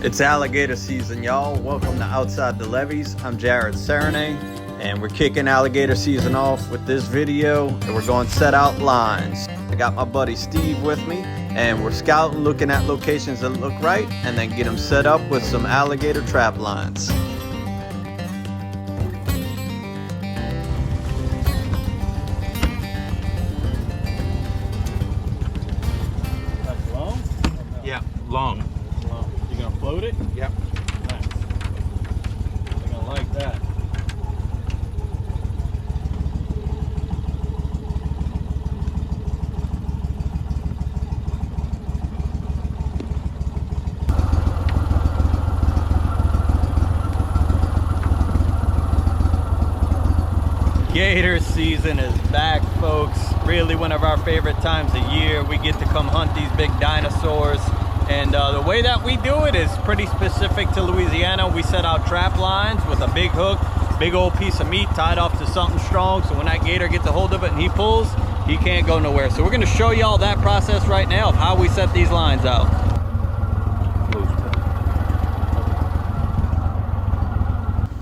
It's alligator season, y'all. Welcome to Outside the Levees. I'm Jared Serenay, and we're kicking alligator season off with this video, and we're going to set out lines. I got my buddy Steve with me, and we're scouting, looking at locations that look right, and then get them set up with some alligator trap lines. That's long? Yeah, long. You gonna float it? Yep. Nice. They're gonna like that. Gator season is back, folks. Really one of our favorite times of year. We get to come hunt these big dinosaurs. And the way that we do it is pretty specific to Louisiana. We set out trap lines with a big hook, big old piece of meat tied off to something strong. So when that gator gets a hold of it and he pulls, he can't go nowhere. So we're gonna show y'all that process right now of how we set these lines out.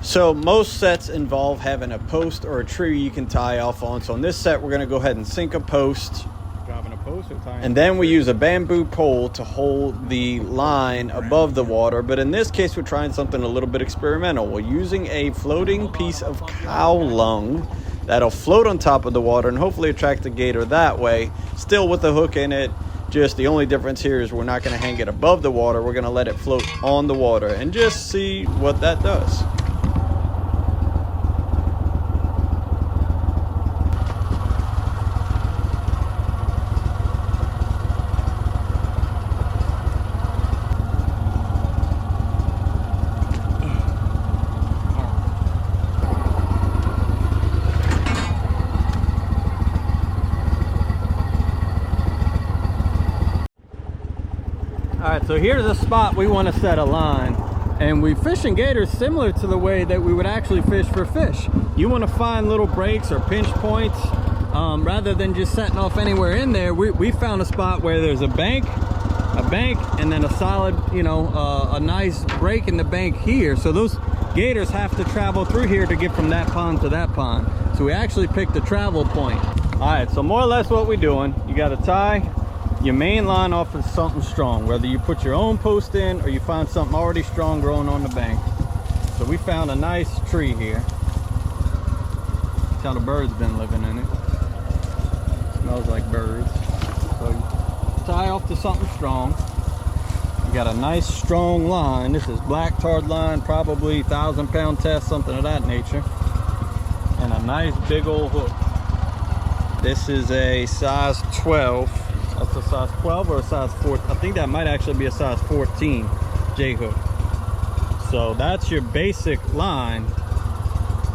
So most sets involve having a post or a tree you can tie off on. So in this set, we're gonna go ahead and sink a post. Driving a post or tying? And then we use a bamboo pole to hold the line above the water. But in this case, we're trying something a little bit experimental. We're using a floating piece of cow lung that'll float on top of the water and hopefully attract the gator that way, still with the hook in it. Just the only difference here is we're not gonna hang it above the water. We're gonna let it float on the water and just see what that does. Alright, so here's a spot we want to set a line, and we fishing gators similar to the way that we would actually fish for fish. You want to find little breaks or pinch points rather than just setting off anywhere in there. We found a spot where there's a bank, and then a solid, a nice break in the bank here. So those gators have to travel through here to get from that pond to that pond. So we actually picked a travel point. Alright, so more or less what we're doing, you got to tie your main line off of something strong, whether you put your own post in or you find something already strong growing on the bank. So we found a nice tree here. That's how the birds been living in it. Smells like birds. So you tie off to something strong. You got a nice strong line. This is black tarred line, probably 1,000-pound test, something of that nature. And a nice big old hook. This is a size 12. That's a size 12 or a size 14. I think that might actually be a size 14 J hook. So that's your basic line.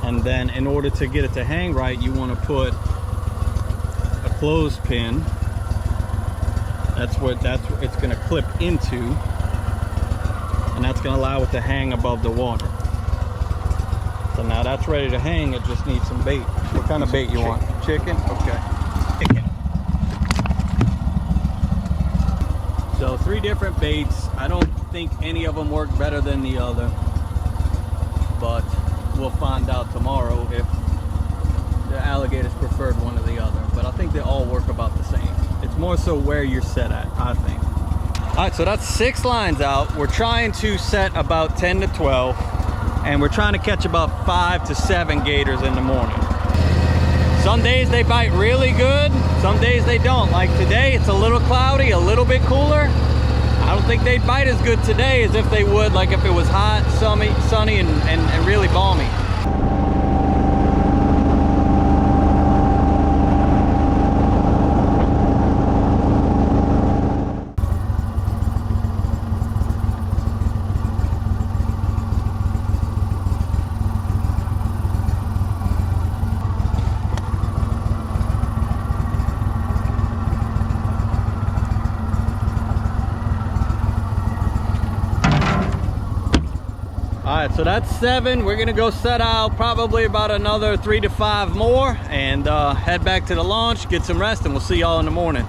And then in order to get it to hang right, you want to put a clothespin. That's what it's going to clip into. And that's going to allow it to hang above the water. So now that's ready to hang. It just needs some bait. What kind of bait you want? Chicken? Okay. Chicken. So 3 different baits. I don't think any of them work better than the other, but we'll find out tomorrow if the alligators preferred one or the other. But I think they all work about the same. It's more so where you're set at, I think. All right, so that's 6 lines out. We're trying to set about 10 to 12, and we're trying to catch about 5 to 7 gators in the morning. Some days they bite really good, some days they don't. Like today, it's a little cloudy, a little bit cooler. I don't think they'd bite as good today as if they would like if it was hot, sunny, and really balmy. Alright, so that's 7. We're gonna go set out probably about another 3 to 5 more and head back to the launch, get some rest, and we'll see y'all in the morning.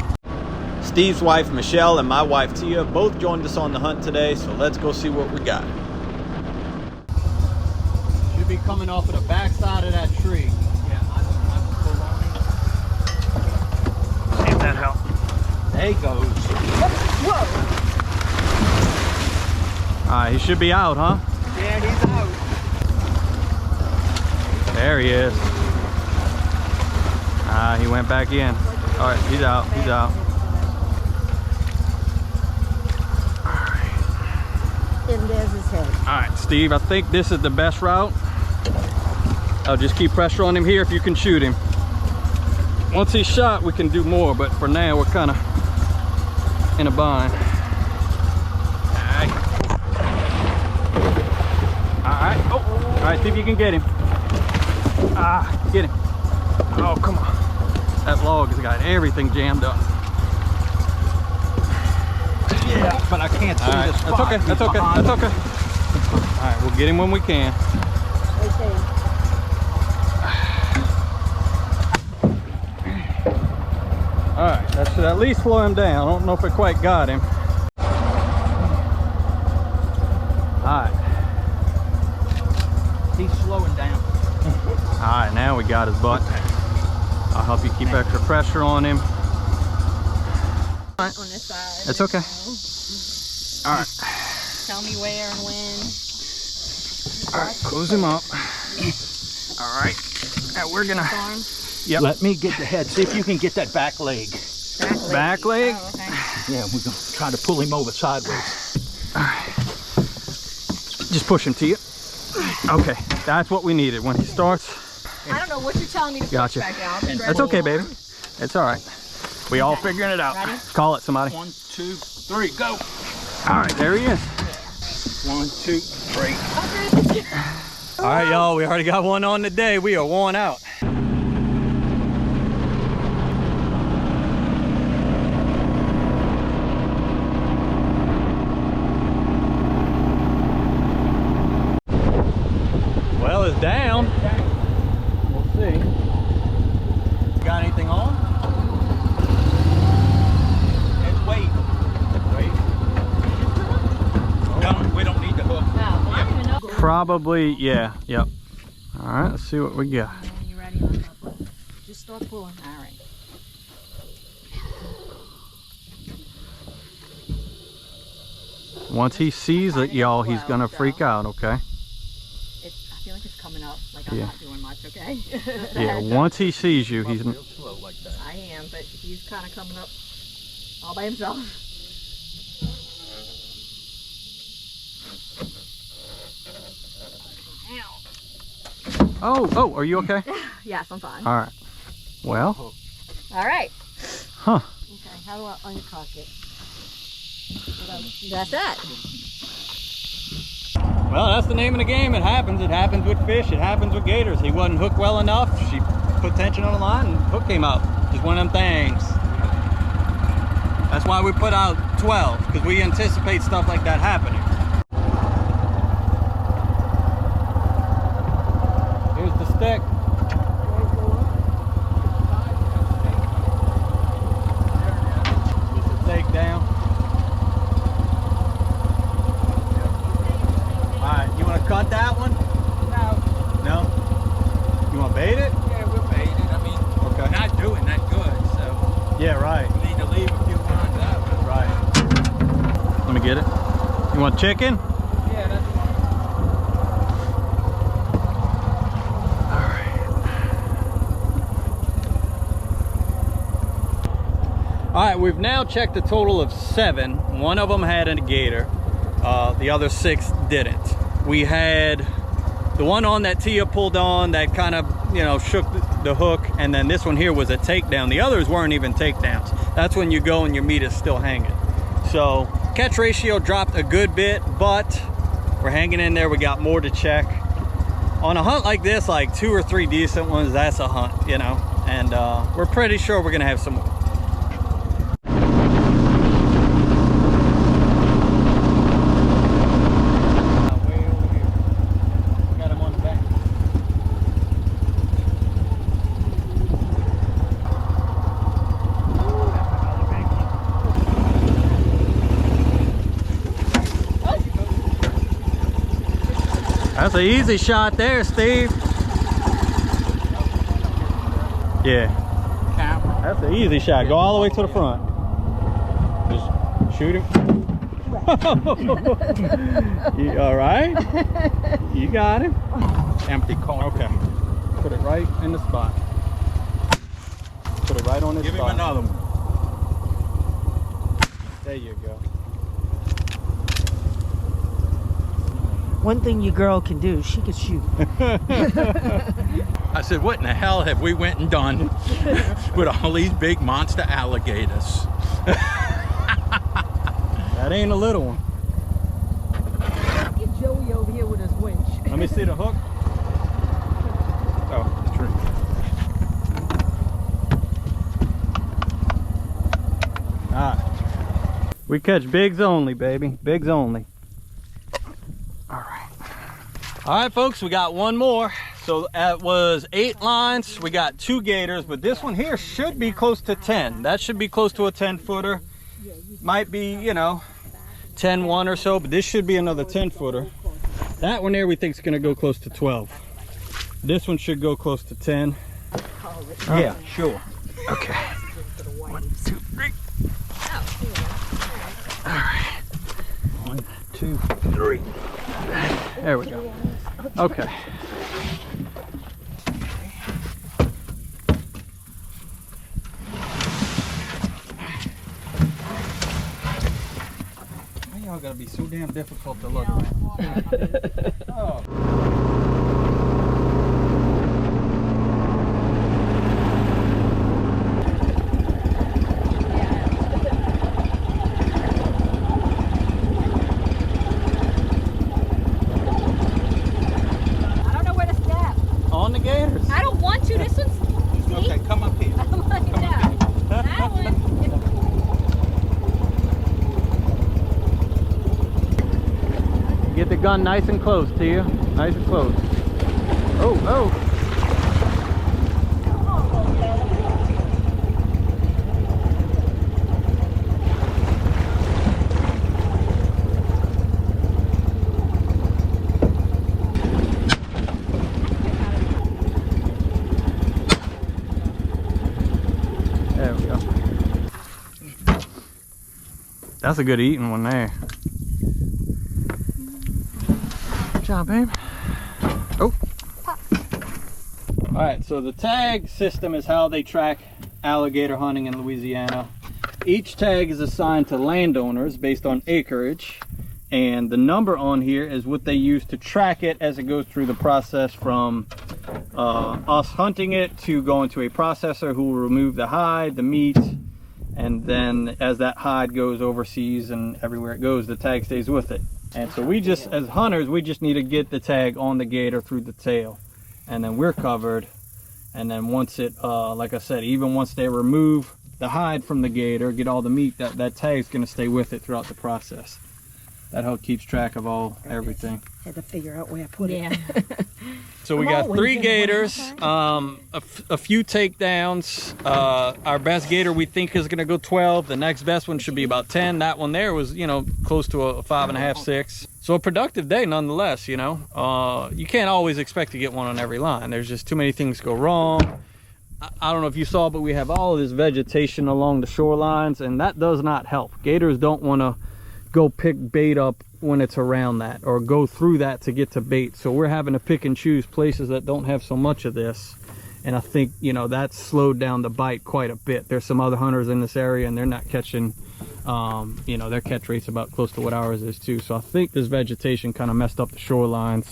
Steve's wife, Michelle, and my wife, Tia, both joined us on the hunt today, so let's go see what we got. Should be coming off of the back side of that tree. Yeah, See if that helps. there he goes. Whoa! All right, he should be out, huh? Yeah, he's out. There he is. He went back in. All right, he's out, he's out. And there's his head. All right, Steve, I think this is the best route. I'll just keep pressure on him here if you can shoot him. Once he's shot, we can do more, but for now, we're kind of in a bind. All right, oh, all right, see if you can get him. Get him. Oh, come on. That log has got everything jammed up. Yeah, but I can't see the spot. That's okay, that's okay, that's okay. All right, we'll get him when we can. Right there. All right, that should at least slow him down. I don't know if it quite got him. All right. He's slowing down. All right, now we got his butt. I'll help you keep extra pressure on him. On this side. It's okay. All right. Tell me where and when. All right, close him up. All right. Now we're gonna. Arm. Yep. Let me get the head. See if you can get that back leg. Back leg? Oh, okay. Yeah, we're going to try to pull him over sideways. All right. Just push him to you. Okay, that's what we needed. When he starts. I don't know what you're telling me to Gotcha. push back down. That's okay, baby. It's all right. We all figuring it out. Ready? Call it, somebody. 1, 2, 3, go. All right, there he is. 1, 2, 3. All right, y'all, we already got one on today. We are worn out. Well, it's down. We'll see. Got anything on? It's weight. We don't need the hook. No, I don't even know. Probably, yeah. Yep. All right, let's see what we got. You ready on that one? Just start pulling. All right. Once he sees it, y'all, he's gonna freak out, okay? I feel like it's coming up. Like I'm not doing much, okay? Yeah, once he sees you, he's... Real slow like that. I am, but he's kind of coming up all by himself. Oh, are you okay? Yes, I'm fine. All right. Well, All right. huh. Okay, how do I uncock it? That's that. Well, that's the name of the game. It happens. It happens with fish. It happens with gators. He wasn't hooked well enough. She put tension on the line and hook came out. Just one of them things. That's why we put out 12, because we anticipate stuff like that happening. Here's the stick. Just a take down. Alright, you want to cut that one? No. No? You want to bait it? Yeah, we'll bait it. I mean, Okay. we're not doing that good, so Yeah, right. we need to leave a few lines out. Right. Let me get it. You want chicken? Yeah, that's fine. All right, we've now checked a total of 7. One of them had a gator. The other 6 didn't. We had the one on that Tia pulled on that kind of, you know, shook the hook, and then this one here was a takedown. The others weren't even takedowns. That's when you go and your meat is still hanging. So catch ratio dropped a good bit, but we're hanging in there. We got more to check. On a hunt like this, like 2 or 3 decent ones, that's a hunt, you know, and we're pretty sure we're gonna have some more. That's an easy shot there, Steve. Yeah. That's an easy shot. Go all the way to the front. Just shoot him. You all right? You got him. Empty corner. Okay. Put it right in the spot. Put it right on his spot. Give him another one. There you go. One thing your girl can do, she can shoot. I said, what in the hell have we went and done with all these big monster alligators? That ain't a little one. Get Joey over here with his winch. Let me see the hook. Oh, it's true. All right. We catch bigs only, baby. Bigs only. All right. All right, folks, we got one more. So that was 8 lines. We got 2 gators, but this one here should be close to 10. That should be close to a 10-footer. Might be, you know, 10-1 or so, but this should be another 10-footer. That one there we think is going to go close to 12. This one should go close to 10. Yeah, sure. Okay. 1, 2, 3. All right. 1, 2, 3. There we go. Okay. Why y'all gotta be so damn difficult to look at? Oh. Get the gun nice and close to you. Nice and close. Oh, oh. There we go. That's a good eating one there. Good job, babe. Oh. All right, so the tag system is how they track alligator hunting in Louisiana. Each tag is assigned to landowners based on acreage, and the number on here is what they use to track it as it goes through the process from us hunting it to going to a processor who will remove the hide, the meat, and then as that hide goes overseas and everywhere it goes, the tag stays with it. And so we just, as hunters, we just need to get the tag on the gator through the tail, and then we're covered. And then once it, like I said, even once they remove the hide from the gator, get all the meat, that tag's gonna stay with it throughout the process. That helps keeps track of everything. Had to figure out where I put it. So we got 3 gators, a few takedowns. Our best gator we think is gonna go 12. The next best one should be about 10. That one there was, you know, close to a 5.5, 6. So a productive day nonetheless, you know. You can't always expect to get one on every line. There's just too many things go wrong. I don't know if you saw, but we have all of this vegetation along the shorelines, and that does not help. Gators don't wanna go pick bait up when it's around that, or go through that to get to bait. So we're having to pick and choose places that don't have so much of this, and I think, you know, that's slowed down the bite quite a bit. There's some other hunters in this area and they're not catching, you know, their catch rate's about close to what ours is too. So I think this vegetation kind of messed up the shorelines.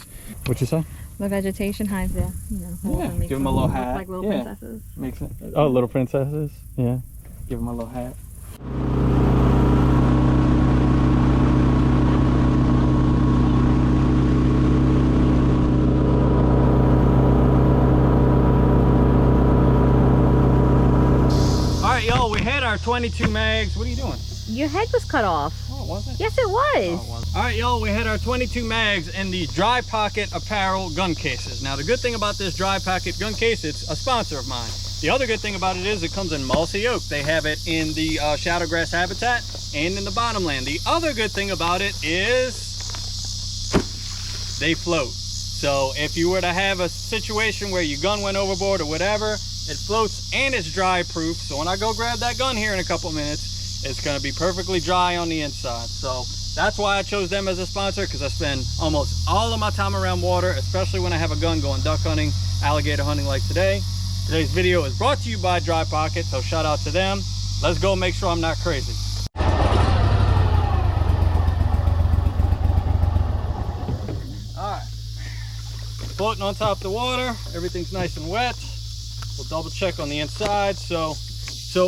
What you say? The vegetation hides the, you know, Yeah, give them a little hat. like little princesses. Makes sense. Oh, little princesses. Yeah, give them a little hat. Y'all, we had our 22 mags. What are you doing? Your head was cut off. Oh, was it? Yes, it was. Oh, it was. All right, y'all, we had our 22 mags in the Dry Pocket Apparel gun cases. Now, the good thing about this Dry Pocket gun case, it's a sponsor of mine. The other good thing about it is it comes in mossy oak. They have it in the shadowgrass habitat and in the bottomland. The other good thing about it is they float. So if you were to have a situation where your gun went overboard or whatever, it floats and it's dry proof. So when I go grab that gun here in a couple minutes, it's gonna be perfectly dry on the inside. So that's why I chose them as a sponsor, because I spend almost all of my time around water, especially when I have a gun going duck hunting, alligator hunting like today. Today's video is brought to you by Dry Pocket, so shout out to them. Let's go make sure I'm not crazy. Alright, floating on top of the water, everything's nice and wet. We'll double check on the inside. So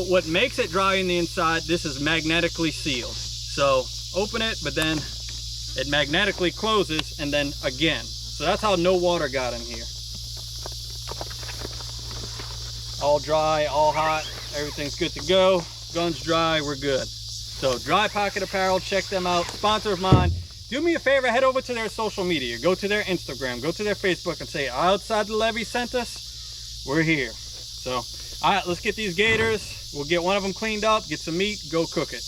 what makes it dry in the inside, this is magnetically sealed. So open it, but then it magnetically closes and then again. So that's how no water got in here. All dry, all hot, everything's good to go. Gun's dry, we're good. So Dry Pocket Apparel, check them out, sponsor of mine. Do me a favor, head over to their social media, go to their Instagram, go to their Facebook and say, Outside the Levee sent us, we're here. So, all right, let's get these gators. We'll get one of them cleaned up, get some meat, go cook it.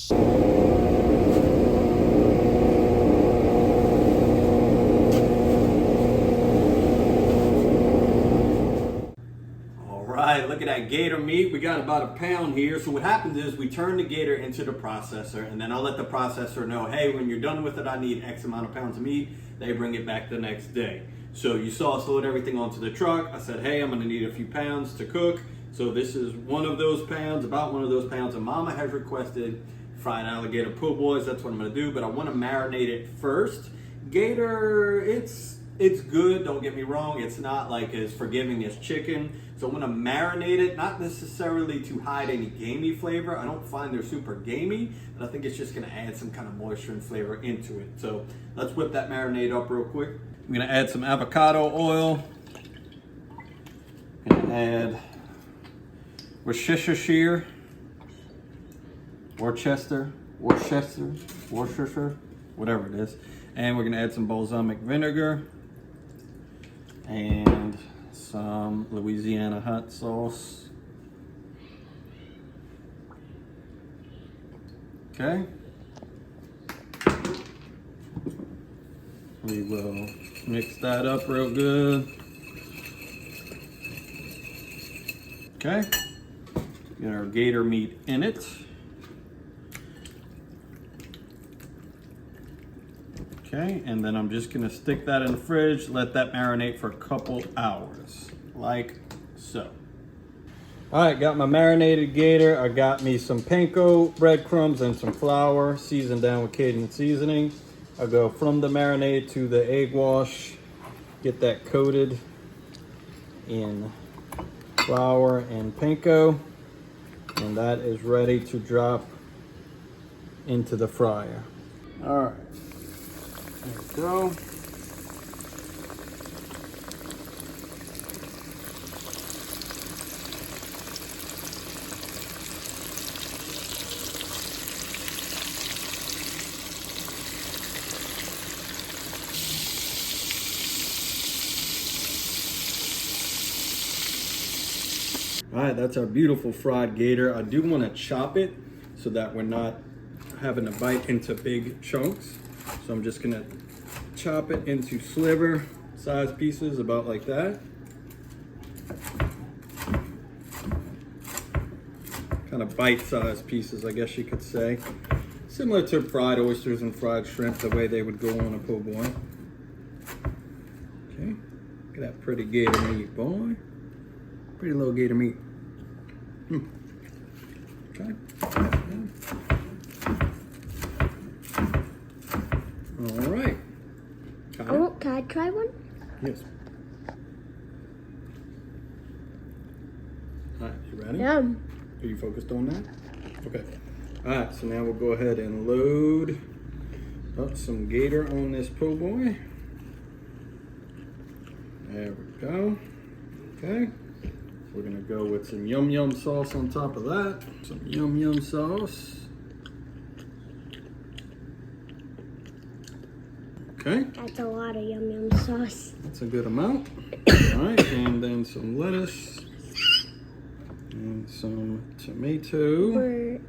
Look at that gator meat. We got about a pound here. So what happens is we turn the gator into the processor, and then I'll let the processor know, hey, when you're done with it, I need X amount of pounds of meat. They bring it back the next day. So you saw us load everything onto the truck. I said, hey, I'm gonna need a few pounds to cook. So this is one of those pounds, about one of those pounds. And Mama has requested fried alligator poboys. That's what I'm gonna do, but I wanna marinate it first. Gator, it's good, don't get me wrong. It's not like as forgiving as chicken. So I'm gonna marinate it, not necessarily to hide any gamey flavor. I don't find they're super gamey, but I think it's just gonna add some kind of moisture and flavor into it. So let's whip that marinade up real quick. I'm gonna add some avocado oil. I'm gonna add Worcestershire, Worcester, whatever it is. And we're gonna add some balsamic vinegar and some Louisiana hot sauce. Okay. We will mix that up real good. Okay. Get our gator meat in it. Okay, and then I'm just gonna stick that in the fridge, let that marinate for a couple hours, like so. All right, got my marinated gator. I got me some panko breadcrumbs and some flour, seasoned down with Cajun seasoning. I'll go from the marinade to the egg wash, get that coated in flour and panko, and that is ready to drop into the fryer. All right. There we go. All right, that's our beautiful fried gator. I do want to chop it so that we're not having to bite into big chunks. So I'm just gonna chop it into sliver size pieces about like that. Kind of bite-sized pieces, I guess you could say. Similar to fried oysters and fried shrimp, the way they would go on a po' boy. Okay, look at that pretty gator meat, boy. Pretty little gator meat. Okay. All right. Can I try one? Yes. All right, you ready? Yeah. Are you focused on that? Okay. All right, so now we'll go ahead and load up some gator on this po' boy. There we go. Okay. We're gonna go with some yum yum sauce on top of that. Some yum yum sauce. Okay. That's a lot of yum yum sauce. That's a good amount. All right, and then some lettuce. And some tomato.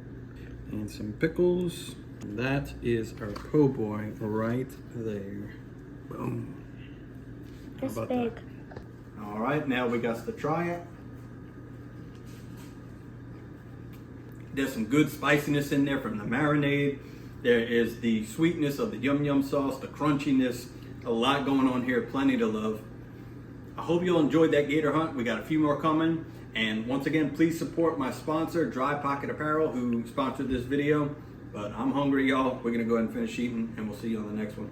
And some pickles. That is our po' boy right there. Boom. This about big. that? All right, now we got to try it. There's some good spiciness in there from the marinade. There is the sweetness of the yum yum sauce, the crunchiness, a lot going on here, plenty to love. I hope you all enjoyed that gator hunt. We got a few more coming. And once again, please support my sponsor, Dry Pocket Apparel, who sponsored this video. But I'm hungry, y'all. We're gonna go ahead and finish eating, and we'll see you on the next one.